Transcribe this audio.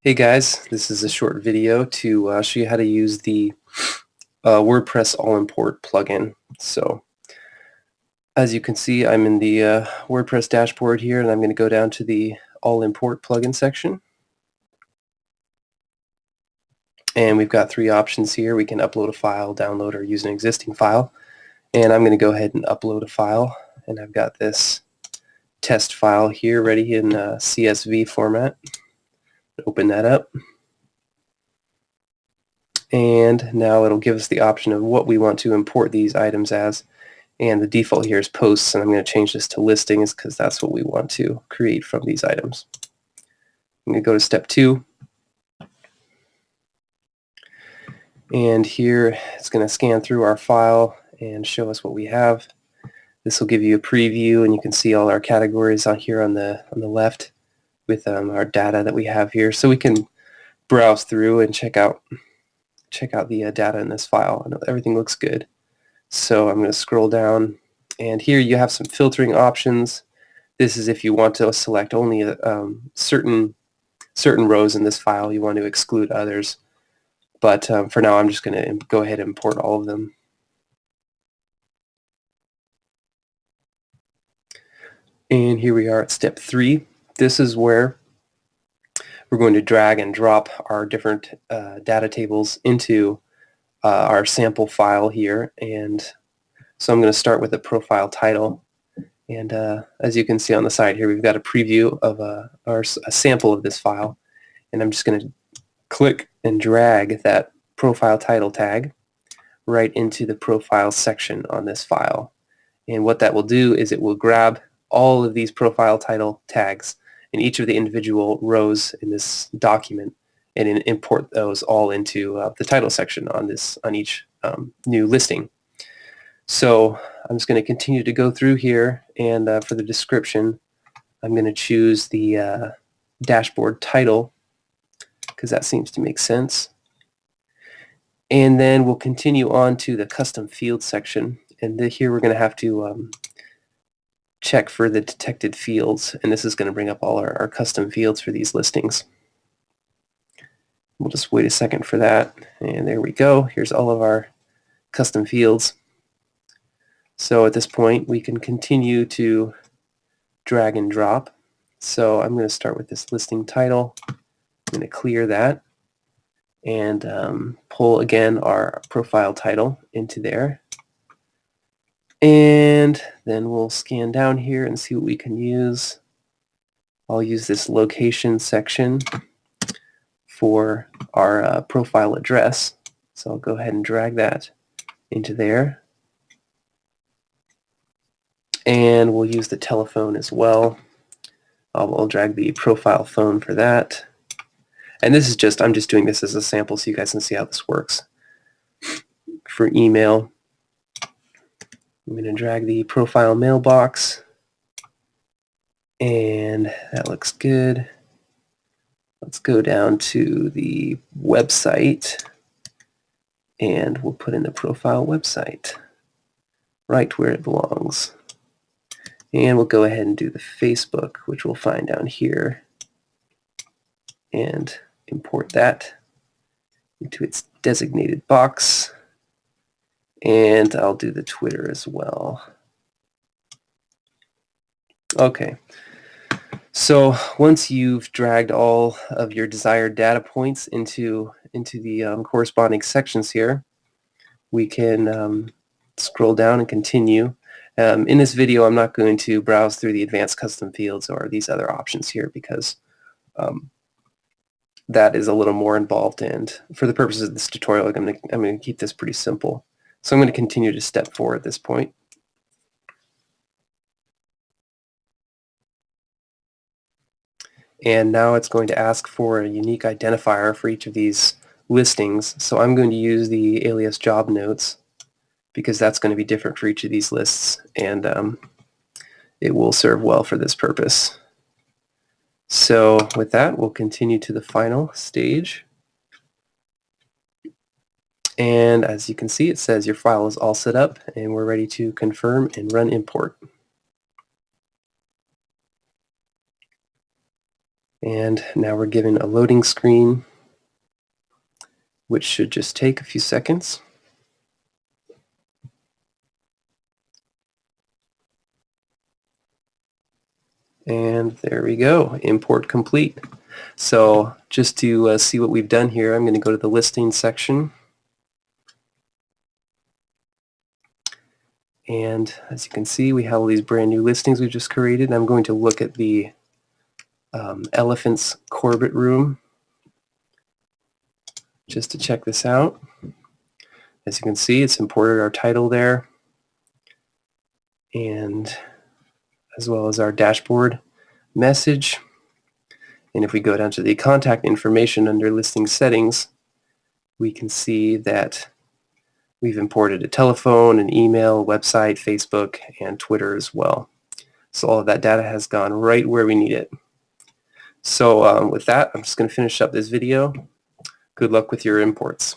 Hey guys, this is a short video to show you how to use the WordPress all-import plugin. So as you can see, I'm in the WordPress dashboard here, and I'm going to go down to the all-import plugin section. And we've got three options here. We can upload a file, download, or use an existing file. And I'm going to go ahead and upload a file. And I've got this test file here ready in CSV format. Open that up. And now it'll give us the option of what we want to import these items as. And the default here is posts, and I'm going to change this to listings because that's what we want to create from these items. I'm going to go to step 2. And here it's going to scan through our file and show us what we have. This will give you a preview, and you can see all our categories on here on the left with our data that we have here. So we can browse through and check out the data in this file. I know everything looks good. So I'm going to scroll down, and here you have some filtering options. This is if you want to select only certain rows in this file. You want to exclude others. But for now, I'm just going to go ahead and import all of them. And here we are at step 3. This is where we're going to drag and drop our different data tables into our sample file here. And so I'm going to start with a profile title. And as you can see on the side here, we've got a preview of a sample of this file. And I'm just going to click and drag that profile title tag right into the profile section on this file. And what that will do is it will grab all of these profile title tags in each of the individual rows in this document and import those all into the title section on each new listing. So I'm just going to continue to go through here, and for the description, I'm going to choose the dashboard title because that seems to make sense. And then we'll continue on to the custom field section, and here we're going to have to check for the detected fields, and this is going to bring up all our custom fields for these listings. We'll just wait a second for that, and there we go. Here's all of our custom fields. So at this point, we can continue to drag and drop. So I'm going to start with this listing title. I'm going to clear that and pull again our profile title into there. And then we'll scan down here and see what we can use. I'll use this location section for our profile address. So I'll go ahead and drag that into there. And we'll use the telephone as well. I'll drag the profile phone for that. And this is I'm just doing this as a sample so you guys can see how this works. For email, I'm going to drag the profile mailbox, and that looks good. Let's go down to the website, and we'll put in the profile website right where it belongs. And we'll go ahead and do the Facebook, which we'll find down here, and import that into its designated box. And I'll do the Twitter as well. Okay. So once you've dragged all of your desired data points into the corresponding sections here, we can scroll down and continue. In this video, I'm not going to browse through the advanced custom fields or these other options here because that is a little more involved, and for the purposes of this tutorial, I'm going to keep this pretty simple. So I'm going to continue to step 4 at this point. And now it's going to ask for a unique identifier for each of these listings. So I'm going to use the alias job notes because that's going to be different for each of these lists, and it will serve well for this purpose. So with that, we'll continue to the final stage. And as you can see, it says your file is all set up, and we're ready to confirm and run import. And now we're given a loading screen, which should just take a few seconds. And there we go, import complete. So just to see what we've done here, I'm going to go to the listing section. And as you can see, we have all these brand new listings we just created. I'm going to look at the Elephant's Corbett Room just to check this out. As you can see, it's imported our title there, and as well as our dashboard message. And if we go down to the contact information under listing settings, we can see that we've imported a telephone, an email, website, Facebook, and Twitter as well. So all of that data has gone right where we need it. So with that, I'm just going to finish up this video. Good luck with your imports.